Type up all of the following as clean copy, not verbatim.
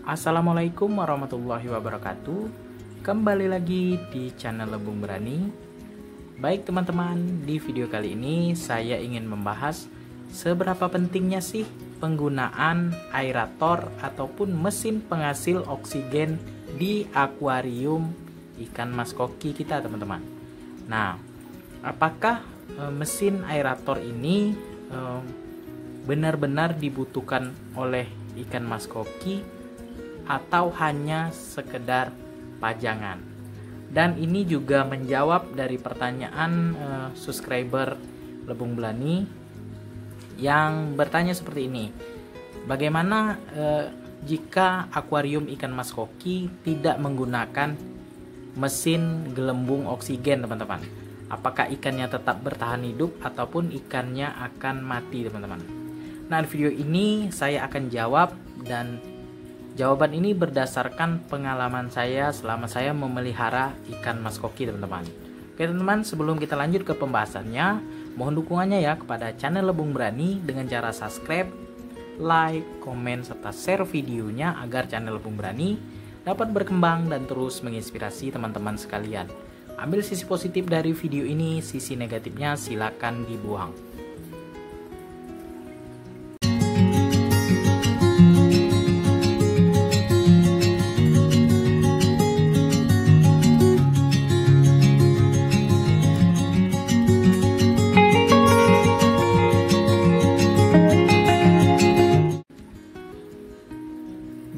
Assalamualaikum warahmatullahi wabarakatuh. Kembali lagi di channel Lebung Berani. Baik teman-teman, di video kali ini saya ingin membahas seberapa pentingnya sih penggunaan aerator ataupun mesin penghasil oksigen di akuarium ikan mas koki kita, teman-teman. Nah, apakah mesin aerator ini benar-benar dibutuhkan oleh ikan mas koki atau hanya sekedar pajangan? Dan ini juga menjawab dari pertanyaan subscriber Lebung Berani yang bertanya seperti ini. Bagaimana jika akuarium ikan mas koki tidak menggunakan mesin gelembung oksigen, teman-teman? Apakah ikannya tetap bertahan hidup ataupun ikannya akan mati, teman-teman? Nah, di video ini saya akan jawab, dan jawaban ini berdasarkan pengalaman saya selama saya memelihara ikan mas koki, teman-teman. Oke teman-teman, sebelum kita lanjut ke pembahasannya, mohon dukungannya ya kepada channel Lebung Berani dengan cara subscribe, like, komen, serta share videonya agar channel Lebung Berani dapat berkembang dan terus menginspirasi teman-teman sekalian. Ambil sisi positif dari video ini, sisi negatifnya silakan dibuang.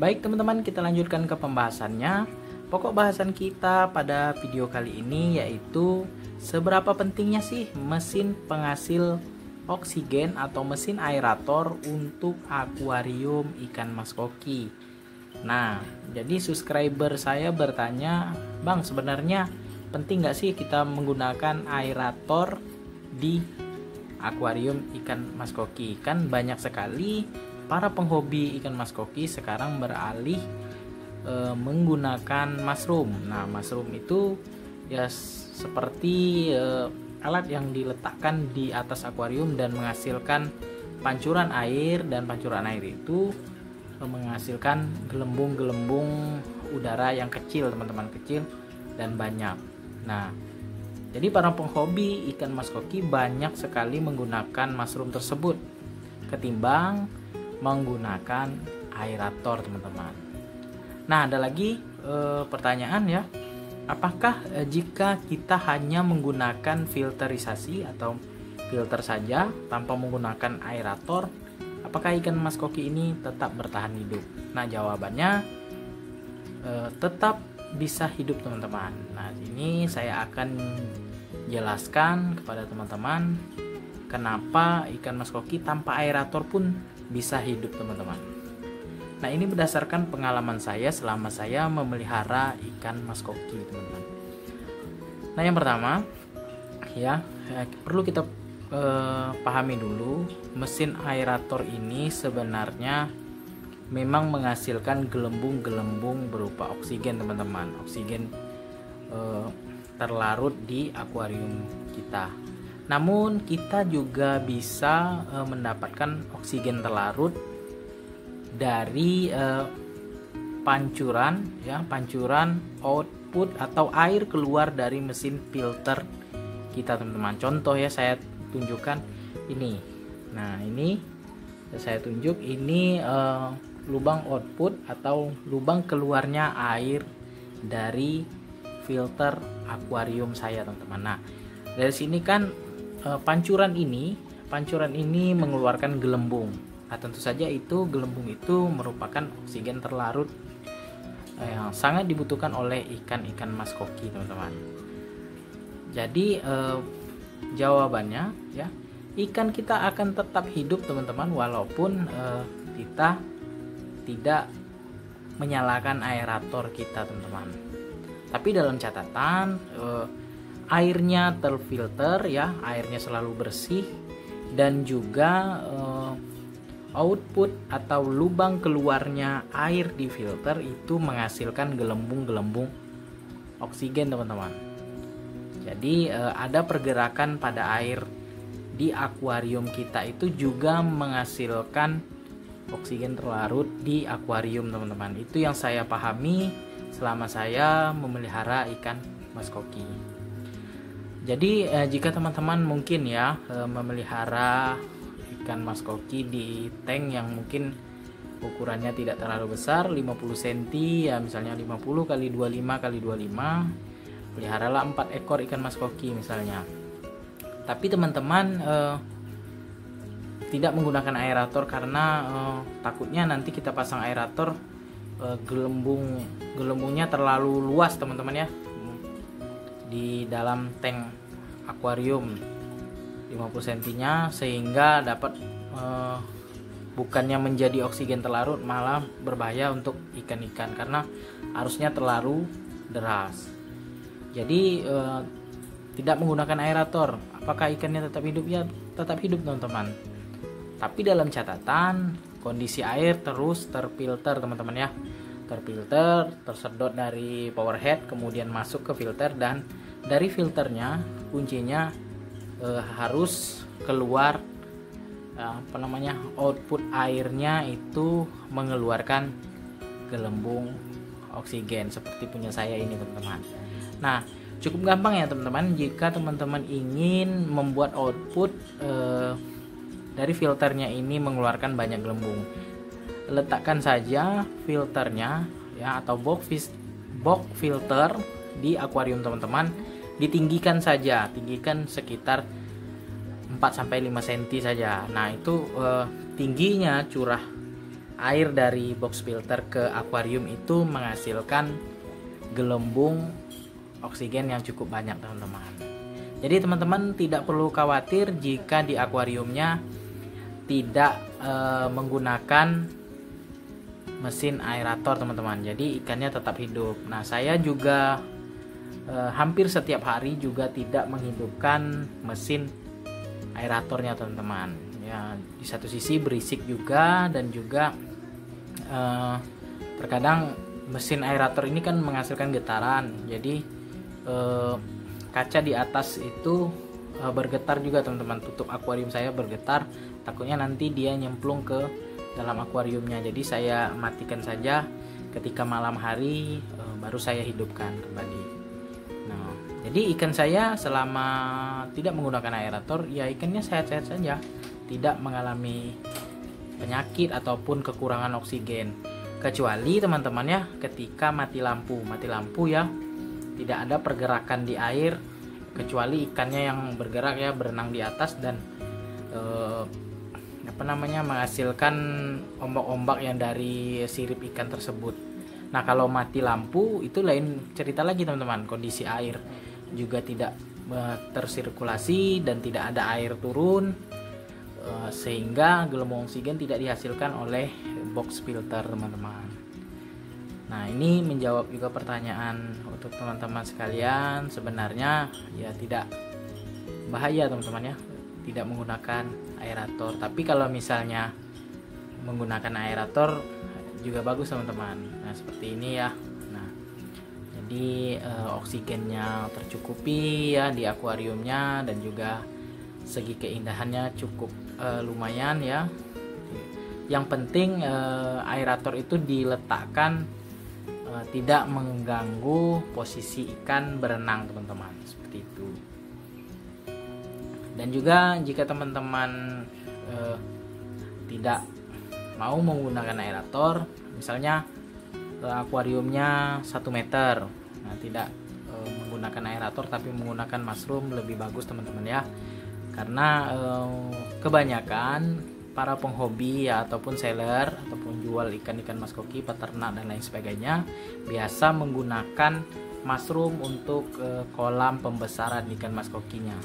Baik teman-teman, kita lanjutkan ke pembahasannya. Pokok bahasan kita pada video kali ini yaitu seberapa pentingnya sih mesin penghasil oksigen atau mesin aerator untuk akuarium ikan mas koki. Nah, jadi subscriber saya bertanya, Bang, sebenarnya penting nggak sih kita menggunakan aerator di akuarium ikan mas koki? Kan banyak sekali para penghobi ikan mas koki sekarang beralih menggunakan mushroom. Nah, mushroom itu ya seperti alat yang diletakkan di atas akuarium dan menghasilkan pancuran air, dan pancuran air itu menghasilkan gelembung-gelembung udara yang kecil, teman-teman, kecil dan banyak. Nah, jadi para penghobi ikan mas koki banyak sekali menggunakan mushroom tersebut ketimbang menggunakan aerator, teman-teman. Nah, ada lagi pertanyaan ya, apakah jika kita hanya menggunakan filterisasi atau filter saja tanpa menggunakan aerator, apakah ikan mas koki ini tetap bertahan hidup? Nah, jawabannya tetap bisa hidup, teman-teman. Nah, ini saya akan jelaskan kepada teman-teman kenapa ikan mas koki tanpa aerator pun bisa hidup, teman-teman. Nah, ini berdasarkan pengalaman saya selama saya memelihara ikan mas koki, teman-teman. Nah, yang pertama ya, perlu kita pahami dulu, mesin aerator ini sebenarnya memang menghasilkan gelembung-gelembung berupa oksigen, teman-teman. Oksigen terlarut di akuarium kita. Namun kita juga bisa mendapatkan oksigen terlarut dari pancuran output atau air keluar dari mesin filter kita, teman-teman. Contoh ya, saya tunjukkan ini. Nah, ini saya tunjuk, ini lubang output atau lubang keluarnya air dari filter akuarium saya, teman-teman. Nah, dari sini kan pancuran ini mengeluarkan gelembung. Nah, tentu saja itu gelembung itu merupakan oksigen terlarut yang sangat dibutuhkan oleh ikan-ikan mas koki, teman-teman. Jadi jawabannya ya, ikan kita akan tetap hidup, teman-teman, walaupun kita tidak menyalakan aerator kita, teman-teman. Tapi dalam catatan airnya terfilter ya, airnya selalu bersih, dan juga output atau lubang keluarnya air di filter itu menghasilkan gelembung-gelembung oksigen, teman-teman. Jadi ada pergerakan pada air di akuarium kita itu juga menghasilkan oksigen terlarut di akuarium, teman-teman. Itu yang saya pahami selama saya memelihara ikan maskoki. Jadi jika teman-teman mungkin ya memelihara ikan maskoki di tank yang mungkin ukurannya tidak terlalu besar, 50 cm ya, misalnya 50 kali 25 kali 25, peliharalah 4 ekor ikan maskoki misalnya. Tapi teman-teman tidak menggunakan aerator karena takutnya nanti kita pasang aerator gelembungnya terlalu luas, teman-teman ya, di dalam tank akuarium 50 cm nya, sehingga dapat bukannya menjadi oksigen terlarut, malah berbahaya untuk ikan-ikan karena arusnya terlalu deras. Jadi tidak menggunakan aerator, apakah ikannya tetap hidup? Ya tetap hidup, teman-teman. Tapi dalam catatan kondisi air terus terfilter, teman-teman ya, terfilter, tersedot dari power head, kemudian masuk ke filter, dan dari filternya kuncinya harus keluar output airnya itu mengeluarkan gelembung oksigen seperti punya saya ini, teman-teman. Nah, cukup gampang ya teman-teman, jika teman-teman ingin membuat output dari filternya ini mengeluarkan banyak gelembung, letakkan saja filternya ya, atau box filter di akuarium teman-teman, ditinggikan saja, tinggikan sekitar 4-5 cm saja. Nah itu tingginya curah air dari box filter ke akuarium itu menghasilkan gelembung oksigen yang cukup banyak, teman-teman. Jadi teman-teman tidak perlu khawatir jika di akuariumnya tidak menggunakan mesin aerator, teman-teman. Jadi ikannya tetap hidup. Nah saya juga hampir setiap hari juga tidak menghidupkan mesin aeratornya, teman-teman. Ya, di satu sisi berisik juga, dan juga terkadang mesin aerator ini kan menghasilkan getaran. Jadi kaca di atas itu bergetar juga, teman-teman. Tutup akuarium saya bergetar, takutnya nanti dia nyemplung ke dalam akuariumnya. Jadi saya matikan saja ketika malam hari, baru saya hidupkan kembali. Nah, jadi ikan saya selama tidak menggunakan aerator ya ikannya sehat-sehat saja, tidak mengalami penyakit ataupun kekurangan oksigen. Kecuali teman-teman ya, ketika mati lampu ya, tidak ada pergerakan di air kecuali ikannya yang bergerak ya, berenang di atas dan menghasilkan ombak-ombak yang dari sirip ikan tersebut. Nah kalau mati lampu itu lain cerita lagi, teman-teman. Kondisi air juga tidak tersirkulasi dan tidak ada air turun, sehingga gelembung oksigen tidak dihasilkan oleh box filter, teman-teman. Nah ini menjawab juga pertanyaan untuk teman-teman sekalian. Sebenarnya ya tidak bahaya, teman-teman ya, tidak menggunakan aerator. Tapi kalau misalnya menggunakan aerator juga bagus, teman-teman. Nah seperti ini ya. Nah jadi oksigennya tercukupi ya di akuariumnya, dan juga segi keindahannya cukup lumayan ya. Yang penting aerator itu diletakkan tidak mengganggu posisi ikan berenang, teman-teman, seperti itu. Dan juga jika teman-teman tidak mau menggunakan aerator, misalnya akuariumnya 1 meter, nah tidak menggunakan aerator tapi menggunakan mushroom, lebih bagus, teman-teman ya. Karena kebanyakan para penghobi ya, ataupun seller ataupun jual ikan-ikan maskoki, peternak dan lain sebagainya, biasa menggunakan mushroom untuk kolam pembesaran ikan maskokinya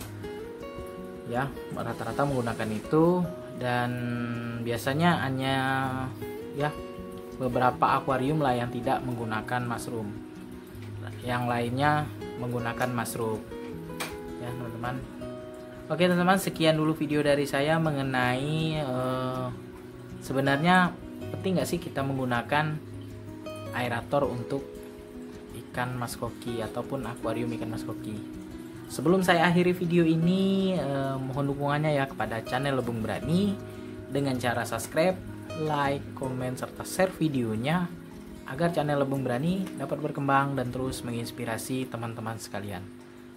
ya, rata-rata menggunakan itu. Dan biasanya hanya ya beberapa akuarium lah yang tidak menggunakan mushroom, yang lainnya menggunakan mushroom ya, teman-teman. Oke teman-teman, sekian dulu video dari saya mengenai sebenarnya penting nggak sih kita menggunakan aerator untuk ikan maskoki ataupun akuarium ikan maskoki. Sebelum saya akhiri video ini, mohon dukungannya ya kepada channel Lebung Berani dengan cara subscribe, like, komen, serta share videonya agar channel Lebong Berani dapat berkembang dan terus menginspirasi teman-teman sekalian.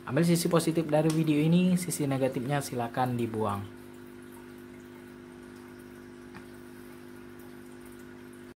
Ambil sisi positif dari video ini, sisi negatifnya silakan dibuang.